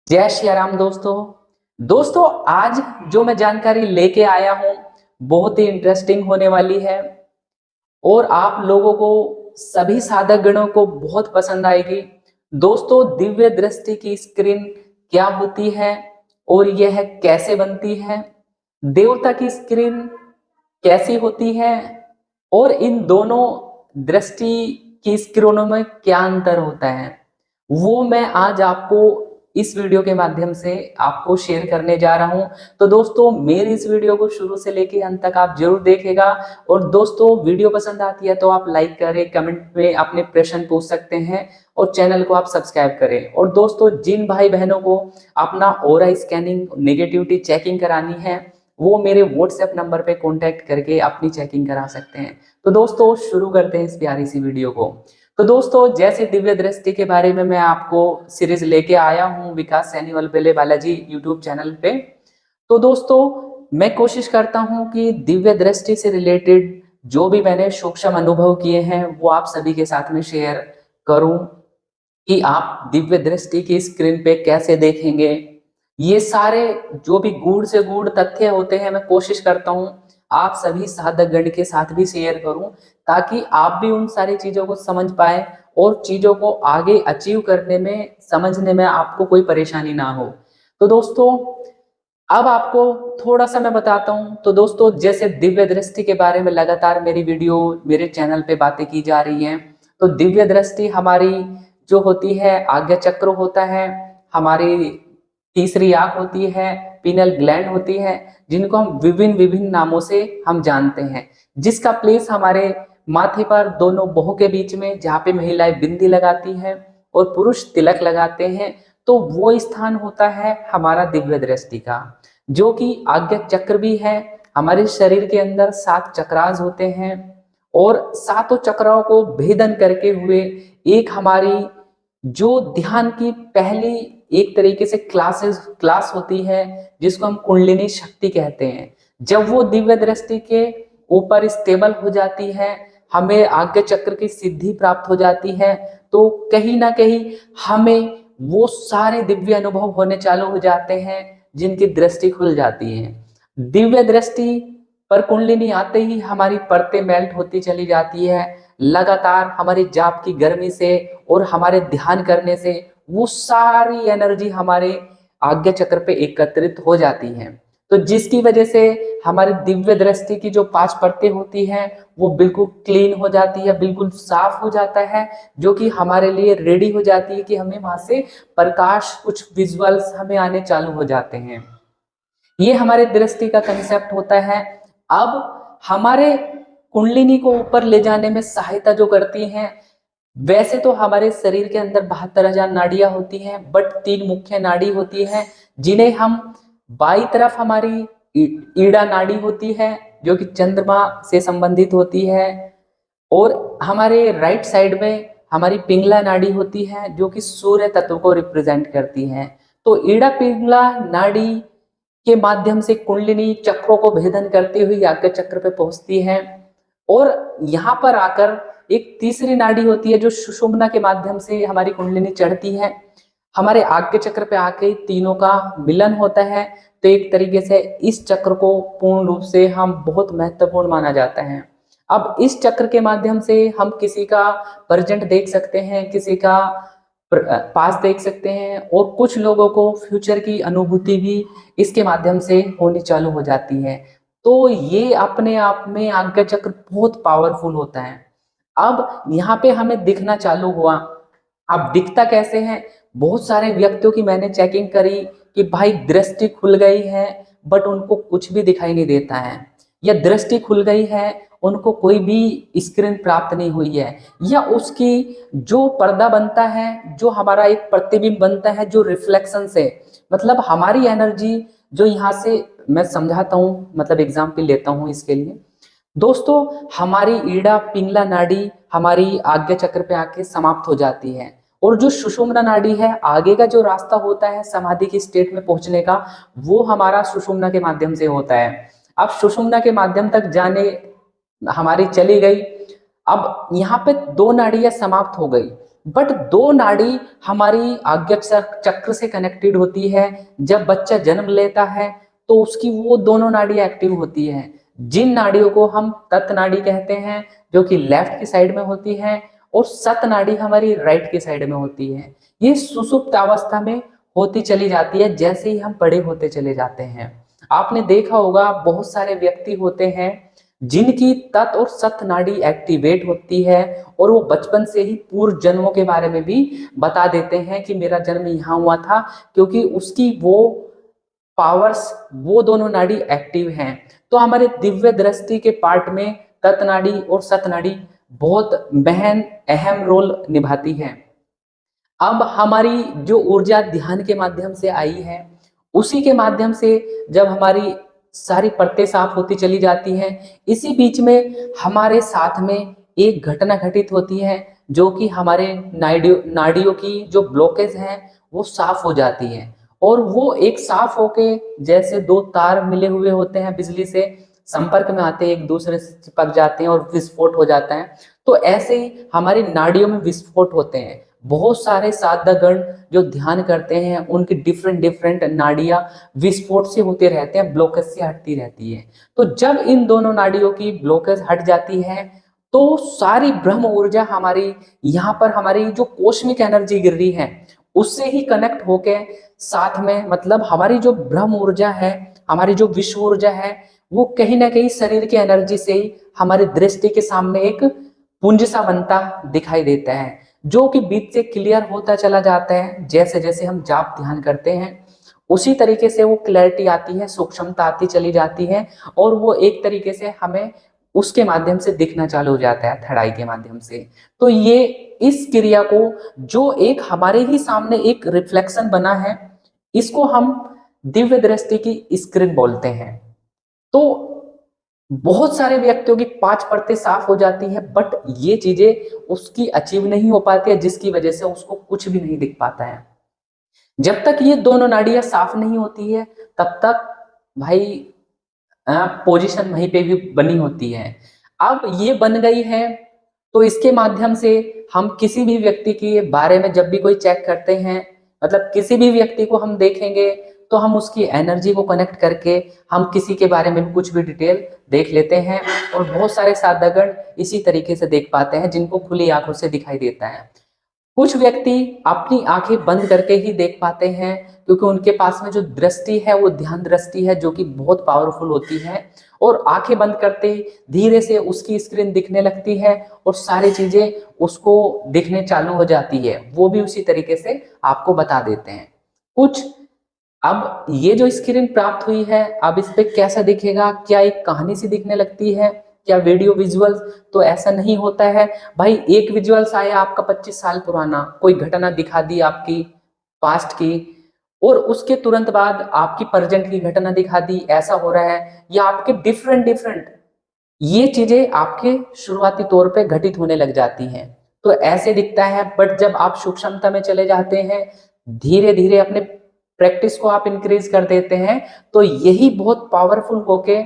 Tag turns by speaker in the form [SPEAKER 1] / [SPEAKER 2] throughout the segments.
[SPEAKER 1] जय श्री राम दोस्तों। आज जो मैं जानकारी लेके आया हूँ बहुत ही इंटरेस्टिंग होने वाली है और आप लोगों को सभी साधक गणों को बहुत पसंद आएगी। दोस्तों, दिव्य दृष्टि की स्क्रीन क्या होती है और यह कैसे बनती है, देवता की स्क्रीन कैसी होती है और इन दोनों दृष्टि की स्क्रीनों में क्या अंतर होता है, वो मैं आज आपको इस वीडियो के माध्यम से आपको शेयर करने जा रहा हूं। तो दोस्तों, मेरी इस वीडियो को शुरू से लेकर अंत तक आप जरूर देखेगा। और दोस्तों, वीडियो पसंद आती है तो आप लाइक करें, कमेंट में अपने प्रश्न पूछ सकते हैं और चैनल को आप सब्सक्राइब करें। और दोस्तों, जिन भाई बहनों को अपना ऑरा स्कैनिंग नेगेटिविटी चेकिंग करानी है वो मेरे व्हाट्सएप नंबर पे कांटेक्ट करके अपनी चेकिंग करा सकते हैं। तो दोस्तों, शुरू करते हैं इस प्यारी सी वीडियो को। तो दोस्तों, जैसे दिव्य दृष्टि के बारे में मैं आपको सीरीज लेके आया हूँ विकास सैनी वलबेले बालाजी यूट्यूब चैनल पे। तो दोस्तों, मैं कोशिश करता हूँ कि दिव्य दृष्टि से रिलेटेड जो भी मैंने सूक्ष्म अनुभव किए हैं वो आप सभी के साथ में शेयर करूं कि आप दिव्य दृष्टि की स्क्रीन पे कैसे देखेंगे। ये सारे जो भी गूढ़ से गूढ़ तथ्य होते हैं मैं कोशिश करता हूँ आप सभी साधक गण के साथ भी शेयर करूं, ताकि आप भी उन सारी चीजों को समझ पाए और चीजों को आगे अचीव करने में समझने में आपको कोई परेशानी ना हो। तो दोस्तों, अब आपको थोड़ा सा मैं बताता हूं। तो दोस्तों, जैसे दिव्य दृष्टि के बारे में लगातार मेरी वीडियो मेरे चैनल पे बातें की जा रही हैं। तो दिव्य दृष्टि हमारी जो होती है, आज्ञा चक्र होता है, हमारी तीसरी आंख होती है, पिनल ग्लैंड होती है, जिनको हम विभिन्न विभिन्न नामों से हम जानते हैं, जिसका प्लेस हमारे माथे पर दोनों बाहों के बीच में, जहाँ पे महिलाएं बिंदी लगाती हैं और पुरुष तिलक लगाते हैं। तो वो स्थान होता है हमारा दिव्य दृष्टि का, जो कि आज्ञा चक्र भी है। हमारे शरीर के अंदर 7 चक्रास होते हैं और सातों चक्रों को भेदन करके हुए एक हमारी जो ध्यान की पहली एक तरीके से क्लास होती है, जिसको हम कुंडलिनी शक्ति कहते हैं। जब वो दिव्य दृष्टि के ऊपर स्टेबल हो जाती है, हमें आज्ञा चक्र की सिद्धि प्राप्त हो जाती है, तो कहीं ना कहीं हमें वो सारे दिव्य अनुभव होने चालू हो जाते हैं जिनकी दृष्टि खुल जाती है। दिव्य दृष्टि पर कुंडलिनी आते ही हमारी परतें मेल्ट होती चली जाती है। लगातार हमारी जाप की गर्मी से और हमारे ध्यान करने से वो सारी एनर्जी हमारे आज्ञा चक्र पे एकत्रित हो जाती है। तो जिसकी वजह से हमारी दिव्य दृष्टि की जो 5 परतें होती हैं वो बिल्कुल क्लीन हो जाती है, बिल्कुल साफ हो जाता है, जो कि हमारे लिए रेडी हो जाती है कि हमें वहां से प्रकाश, कुछ विजुअल्स हमें आने चालू हो जाते हैं। ये हमारे दृष्टि का कंसेप्ट होता है। अब हमारे कुंडलिनी को ऊपर ले जाने में सहायता जो करती हैं, वैसे तो हमारे शरीर के अंदर 72,000 नाड़ियां होती हैं, बट 3 मुख्य नाड़ी होती हैं जिन्हें हम बाई तरफ हमारी ईड़ा नाड़ी होती है जो कि चंद्रमा से संबंधित होती है, और हमारे राइट साइड में हमारी पिंगला नाड़ी होती है जो कि सूर्य तत्व को रिप्रेजेंट करती है। तो ईड़ा पिंगला नाड़ी के माध्यम से कुंडलिनी चक्रों को भेदन करती हुई आज्ञा चक्र पे पहुंचती है, और यहाँ पर आकर एक तीसरी नाड़ी होती है जो सुषुम्ना के माध्यम से हमारी कुंडलिनी चढ़ती है। हमारे आज्ञा चक्र पे आके तीनों का मिलन होता है। तो एक तरीके से इस चक्र को पूर्ण रूप से हम बहुत महत्वपूर्ण माना जाता है। अब इस चक्र के माध्यम से हम किसी का प्रेजेंट देख सकते हैं, किसी का पास देख सकते हैं, और कुछ लोगों को फ्यूचर की अनुभूति भी इसके माध्यम से होनी चालू हो जाती है। तो ये अपने आप में आज्ञा चक्र बहुत पावरफुल होता है। अब यहाँ पे हमें दिखना चालू हुआ। अब दिखता कैसे है? बहुत सारे व्यक्तियों की मैंने चेकिंग करी कि भाई दृष्टि खुल गई है बट उनको कुछ भी दिखाई नहीं देता है, या दृष्टि खुल गई है उनको कोई भी स्क्रीन प्राप्त नहीं हुई है, या उसकी जो पर्दा बनता है, जो हमारा एक प्रतिबिंब बनता है, जो रिफ्लेक्शन से, मतलब हमारी एनर्जी जो यहाँ से, मैं समझाता हूँ, मतलब एग्जाम्पल लेता हूँ इसके लिए। दोस्तों, हमारी ईड़ा पिंगला नाड़ी हमारी आज्ञा चक्र पे आके समाप्त हो जाती है, और जो सुषुम्ना नाड़ी है, आगे का जो रास्ता होता है समाधि की स्टेट में पहुंचने का, वो हमारा सुषुम्ना के माध्यम से होता है। अब सुषुम्ना के माध्यम तक जाने हमारी चली गई। अब यहाँ पे 2 नाड़ियां समाप्त हो गई, बट दो नाड़ी हमारी आज्ञा चक्र से कनेक्टेड होती है। जब बच्चा जन्म लेता है तो उसकी वो दोनों नाड़ी एक्टिव होती है, जिन नाड़ियों को हम तत् नाड़ी कहते हैं, जो कि लेफ्ट की साइड में होती है, और सत नाड़ी हमारी राइट की साइड में होती है। ये सुषुप्त अवस्था में होती चली जाती है जैसे ही हम बड़े होते चले जाते हैं। आपने देखा होगा बहुत सारे व्यक्ति होते हैं जिनकी तत् और सत नाड़ी एक्टिवेट होती है, और वो बचपन से ही पूर्व जन्मों के बारे में भी बता देते हैं कि मेरा जन्म यहाँ हुआ था, क्योंकि उसकी वो पावर्स, वो दोनों नाड़ी एक्टिव हैं। तो हमारे दिव्य दृष्टि के पार्ट में तत् नाड़ी और सत नाड़ी बहुत अहम रोल निभाती है। अब हमारी जो ऊर्जा ध्यान के माध्यम से आई है, उसी के माध्यम से जब हमारी सारी परतें साफ होती चली जाती हैं, इसी बीच में हमारे साथ में एक घटना घटित होती है, जो कि हमारे नाड़ियों की जो ब्लॉकेज हैं वो साफ हो जाती है। और वो एक साफ होके जैसे दो तार मिले हुए होते हैं, बिजली से संपर्क में आते हैं, एक दूसरे से चिपक जाते हैं और विस्फोट हो जाता है। तो ऐसे ही हमारी नाड़ियों में विस्फोट होते हैं। बहुत सारे साधकगण जो ध्यान करते हैं, उनकी डिफरेंट डिफरेंट नाड़ियां विस्फोट से होते रहते हैं, ब्लॉकेज से हटती रहती है। तो जब इन दोनों नाड़ियों की ब्लॉकेज हट जाती है तो सारी ब्रह्म ऊर्जा हमारी यहाँ पर, हमारी जो कॉस्मिक एनर्जी गिर रही है उससे ही कनेक्ट होके साथ में, मतलब हमारी जो ब्रह्म ऊर्जा है, हमारी जो विश्व ऊर्जा है, वो कहीं ना कहीं शरीर की एनर्जी से ही हमारी दृष्टि के सामने एक पुंज सा बनता दिखाई देता है, जो कि बीच से क्लियर होता चला जाता है। जैसे जैसे हम जाप ध्यान करते हैं उसी तरीके से वो क्लैरिटी आती है, सूक्ष्मता आती चली जाती है, और वो एक तरीके से हमें उसके माध्यम से दिखना चालू हो जाता है, थर्ड आई के माध्यम से। तो ये इस क्रिया को, जो एक हमारे ही सामने एक रिफ्लेक्शन बना है, इसको हम दिव्य दृष्टि की स्क्रीन बोलते हैं। तो बहुत सारे व्यक्तियों की 5 परतें साफ हो जाती है, बट ये चीजें उसकी अचीव नहीं हो पाती है, जिसकी वजह से उसको कुछ भी नहीं दिख पाता है। जब तक ये दोनों नाड़ियां साफ नहीं होती है तब तक भाई पोजीशन वहीं पे भी बनी होती है। अब ये बन गई है तो इसके माध्यम से हम किसी भी व्यक्ति के बारे में जब भी कोई चेक करते हैं, मतलब किसी भी व्यक्ति को हम देखेंगे तो हम उसकी एनर्जी को कनेक्ट करके हम किसी के बारे में भी कुछ भी डिटेल देख लेते हैं। और बहुत सारे साधकगण इसी तरीके से देख पाते हैं, जिनको खुली आंखों से दिखाई देता है। कुछ व्यक्ति अपनी आंखें बंद करके ही देख पाते हैं, क्योंकि उनके पास में जो दृष्टि है वो ध्यान दृष्टि है, जो कि बहुत पावरफुल होती है। और आंखें बंद करते ही धीरे से उसकी स्क्रीन दिखने लगती है और सारी चीजें उसको दिखने चालू हो जाती है। वो भी उसी तरीके से आपको बता देते हैं कुछ। अब ये जो स्क्रीन प्राप्त हुई है, अब इस पे कैसा दिखेगा, क्या एक कहानी सी दिखने लगती है, क्या वीडियो विजुअल्स? तो ऐसा नहीं होता है भाई। एक विजुअल्स आया आपका 25 साल पुराना, कोई घटना दिखा दी आपकी पास्ट की, और उसके तुरंत बाद आपकी प्रेजेंट की घटना दिखा दी, ऐसा हो रहा है, या आपके डिफरेंट डिफरेंट ये चीजें आपके शुरुआती तौर पे घटित होने लग जाती हैं। तो ऐसे दिखता है। बट जब आप सूक्ष्मता में चले जाते हैं, धीरे धीरे अपने प्रैक्टिस को आप इंक्रीज कर देते हैं, तो यही बहुत पावरफुल होके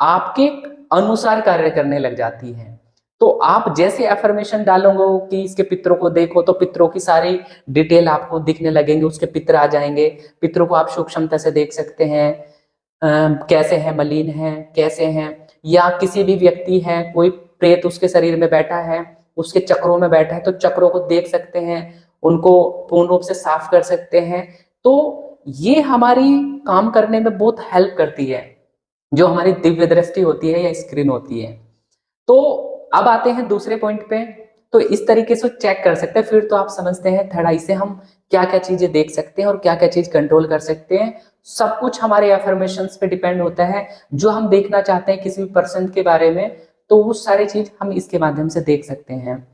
[SPEAKER 1] आपके अनुसार कार्य करने लग जाती है। तो आप जैसे अफर्मेशन डालोगे कि इसके पितरों को देखो, तो पितरों की सारी डिटेल आपको दिखने लगेंगे, उसके पितर आ जाएंगे। पितरों को आप सूक्ष्मता से देख सकते हैं, कैसे हैं, मलिन हैं, कैसे हैं, या किसी भी व्यक्ति है, कोई प्रेत उसके शरीर में बैठा है, उसके चक्रों में बैठा है, तो चक्रों को देख सकते हैं, उनको पूर्ण रूप से साफ कर सकते हैं। तो ये हमारी काम करने में बहुत हेल्प करती है, जो हमारी दिव्य दृष्टि होती है या स्क्रीन होती है। तो अब आते हैं दूसरे पॉइंट पे। तो इस तरीके से चेक कर सकते हैं, फिर तो आप समझते हैं थर्ड आई से हम क्या क्या चीजें देख सकते हैं और क्या क्या चीज कंट्रोल कर सकते हैं। सब कुछ हमारे अफर्मेशंस पे डिपेंड होता है। जो हम देखना चाहते हैं किसी भी पर्सन के बारे में, तो वो सारी चीज हम इसके माध्यम से देख सकते हैं।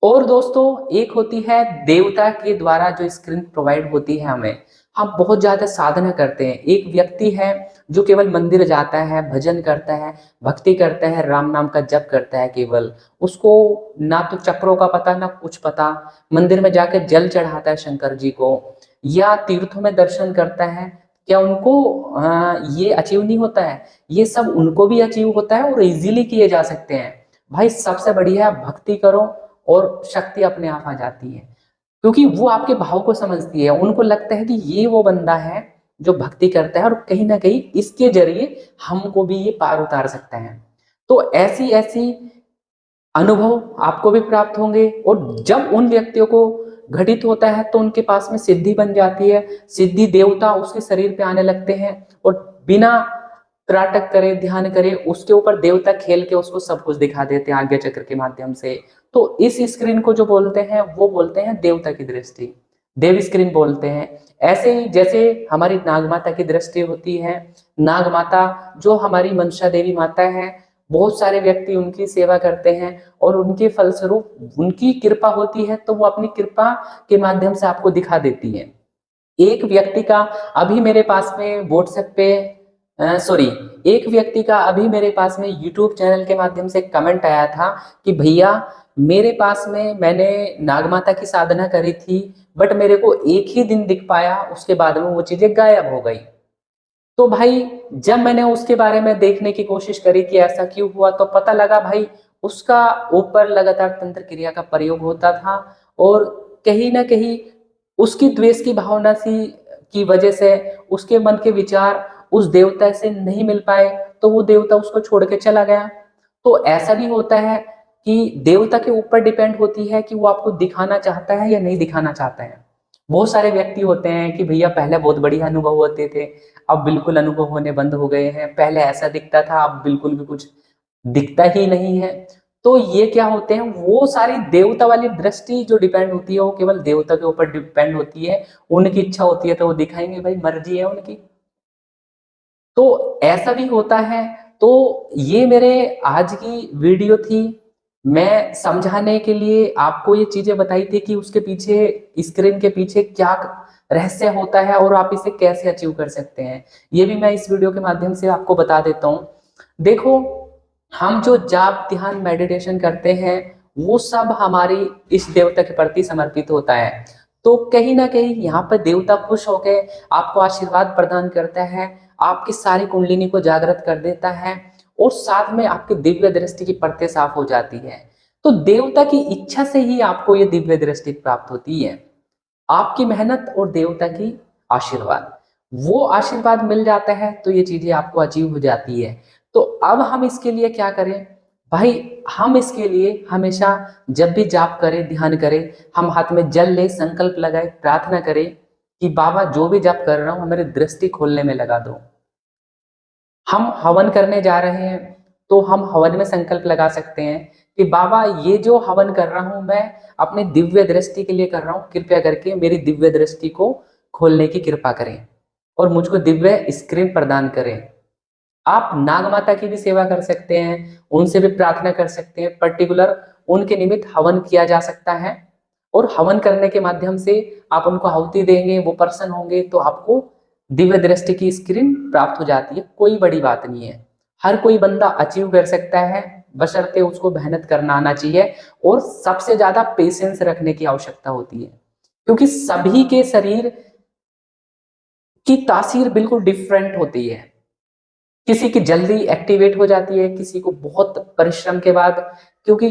[SPEAKER 1] और दोस्तों, एक होती है देवता के द्वारा जो स्क्रीन प्रोवाइड होती है हमें। हम बहुत ज्यादा साधना करते हैं। एक व्यक्ति है जो केवल मंदिर जाता है, भजन करता है, भक्ति करता है, राम नाम का जप करता है केवल, उसको ना तो चक्रों का पता ना कुछ पता, मंदिर में जाकर जल चढ़ाता है शंकर जी को, या तीर्थों में दर्शन करता है, क्या उनको ये अचीव नहीं होता है? ये सब उनको भी अचीव होता है और इजीली किए जा सकते हैं। भाई सबसे बढ़िया भक्ति करो और शक्ति अपने आप आ जाती है, क्योंकि वो आपके भाव को समझती है। उनको लगता है कि ये वो बंदा है जो भक्ति करता है और कहीं ना कहीं इसके जरिए हमको भी ये पार उतार सकता है। तो ऐसी ऐसी अनुभव आपको भी प्राप्त होंगे, और जब उन व्यक्तियों को घटित होता है तो उनके पास में सिद्धि बन जाती है। सिद्धि देवता उसके शरीर पे आने लगते हैं और बिना त्राटक करे, ध्यान करे, उसके ऊपर देवता खेल के उसको सब कुछ दिखा देते हैं आज्ञा चक्र के माध्यम से। तो इस स्क्रीन को जो बोलते हैं वो बोलते हैं देवता की दृष्टि, देव स्क्रीन बोलते हैं। ऐसे ही जैसे हमारी नाग माता की दृष्टि होती है, नाग माता जो हमारी मनसा देवी माता है, बहुत सारे व्यक्ति उनकी सेवा करते हैं और उनके फलस्वरूप उनकी कृपा होती है, तो वो अपनी कृपा के माध्यम से आपको दिखा देती है। एक व्यक्ति का अभी मेरे पास में व्हाट्सएप पे एक व्यक्ति का अभी मेरे पास में यूट्यूब चैनल के माध्यम से कमेंट आया था कि भैया मेरे पास में मैंने नाग माता की साधना करी थी, बट मेरे को एक ही दिन दिख पाया, उसके बाद में वो चीजें गायब हो गई। तो भाई जब मैंने उसके बारे में देखने की कोशिश करी कि ऐसा क्यों हुआ, तो पता लगा भाई उसका ऊपर लगातार तंत्र क्रिया का प्रयोग होता था, और कहीं ना कहीं उसकी द्वेष की भावना सी की वजह से उसके मन के विचार उस देवता से नहीं मिल पाए, तो वो देवता उसको छोड़ के चला गया। तो ऐसा भी होता है कि देवता के ऊपर डिपेंड होती है कि वो आपको दिखाना चाहता है या नहीं दिखाना चाहता है। बहुत सारे व्यक्ति होते हैं कि भैया पहले बहुत बढ़िया अनुभव होते थे, अब बिल्कुल अनुभव होने बंद हो गए हैं, पहले ऐसा दिखता था अब बिल्कुल भी कुछ दिखता ही नहीं है। तो ये क्या होते हैं, वो सारी देवता वाली दृष्टि जो डिपेंड होती है वो केवल देवता के ऊपर डिपेंड होती है। उनकी इच्छा होती है तो वो दिखाएंगे, भाई मर्जी है उनकी। तो ऐसा भी होता है। तो ये मेरे आज की वीडियो थी, मैं समझाने के लिए आपको ये चीजें बताई थी कि उसके पीछे, स्क्रीन के पीछे क्या रहस्य होता है और आप इसे कैसे अचीव कर सकते हैं, ये भी मैं इस वीडियो के माध्यम से आपको बता देता हूँ। देखो, हम जो जाप ध्यान मेडिटेशन करते हैं वो सब हमारी इस देवता के प्रति समर्पित होता है। तो कहीं ना कहीं यहाँ पर देवता खुश होकर आपको आशीर्वाद प्रदान करता है, आपकी सारी कुंडलिनी को जागृत कर देता है, और साथ में आपकी दिव्य दृष्टि की परतें साफ हो जाती है। तो देवता की इच्छा से ही आपको ये दिव्य दृष्टि प्राप्त होती है, आपकी मेहनत और देवता की आशीर्वाद, वो आशीर्वाद मिल जाता है तो ये चीजें आपको अचीव हो जाती है। तो अब हम इसके लिए क्या करें भाई, हम इसके लिए हमेशा जब भी जाप करें, ध्यान करें, हम हाथ में जल ले, संकल्प लगाए, प्रार्थना करें कि बाबा जो भी जाप कर रहा हूं मेरी दृष्टि खोलने में लगा दो। हम हवन करने जा रहे हैं तो हम हवन में संकल्प लगा सकते हैं कि बाबा ये जो हवन कर रहा हूं मैं अपने दिव्य दृष्टि के लिए कर रहा हूं, कृपया करके मेरी दिव्य दृष्टि को खोलने की कृपा करें और मुझको दिव्य स्क्रीन प्रदान करें। आप नाग माता की भी सेवा कर सकते हैं, उनसे भी प्रार्थना कर सकते हैं, पर्टिकुलर उनके निमित्त हवन किया जा सकता है, और हवन करने के माध्यम से आप उनको आहुति देंगे, वो प्रसन्न होंगे, तो आपको दिव्य दृष्टि की स्क्रीन प्राप्त हो जाती है। कोई बड़ी बात नहीं है, हर कोई बंदा अचीव कर सकता है, बशर्ते उसको मेहनत करना आना चाहिए और सबसे ज्यादा पेशेंस रखने की आवश्यकता होती है, क्योंकि सभी के शरीर की तासीर बिल्कुल डिफरेंट होती है। किसी की जल्दी एक्टिवेट हो जाती है, किसी को बहुत परिश्रम के बाद, क्योंकि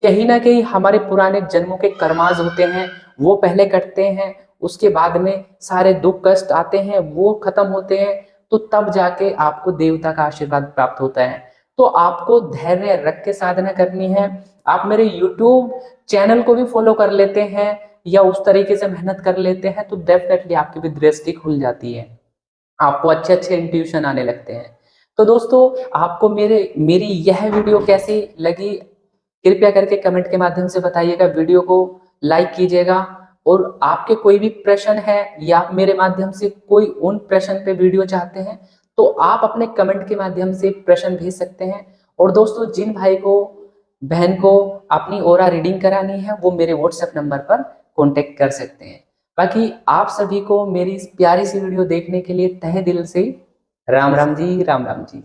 [SPEAKER 1] कहीं ना कहीं हमारे पुराने जन्मों के कर्माज होते हैं वो पहले कटते हैं, उसके बाद में सारे दुख कष्ट आते हैं वो खत्म होते हैं, तो तब जाके आपको देवता का आशीर्वाद प्राप्त होता है। तो आपको धैर्य रख के साधना करनी है। आप मेरे YouTube चैनल को भी फॉलो कर लेते हैं या उस तरीके से मेहनत कर लेते हैं तो डेफिनेटली आपकी भी दृष्टि खुल जाती है, आपको अच्छे अच्छे इंट्यूशन आने लगते हैं। तो दोस्तों, आपको मेरी यह वीडियो कैसी लगी कृपया करके कमेंट के माध्यम से बताइएगा, वीडियो को लाइक कीजिएगा, और आपके कोई भी प्रश्न है या आप मेरे माध्यम से कोई उन प्रश्न पे वीडियो चाहते हैं तो आप अपने कमेंट के माध्यम से प्रश्न भेज सकते हैं। और दोस्तों, जिन भाई को बहन को अपनी ओरा रीडिंग करानी है वो मेरे व्हाट्सएप नंबर पर कॉन्टेक्ट कर सकते हैं। बाकी आप सभी को मेरी इस प्यारी सी वीडियो देखने के लिए तहे दिल से राम राम जी, राम राम जी।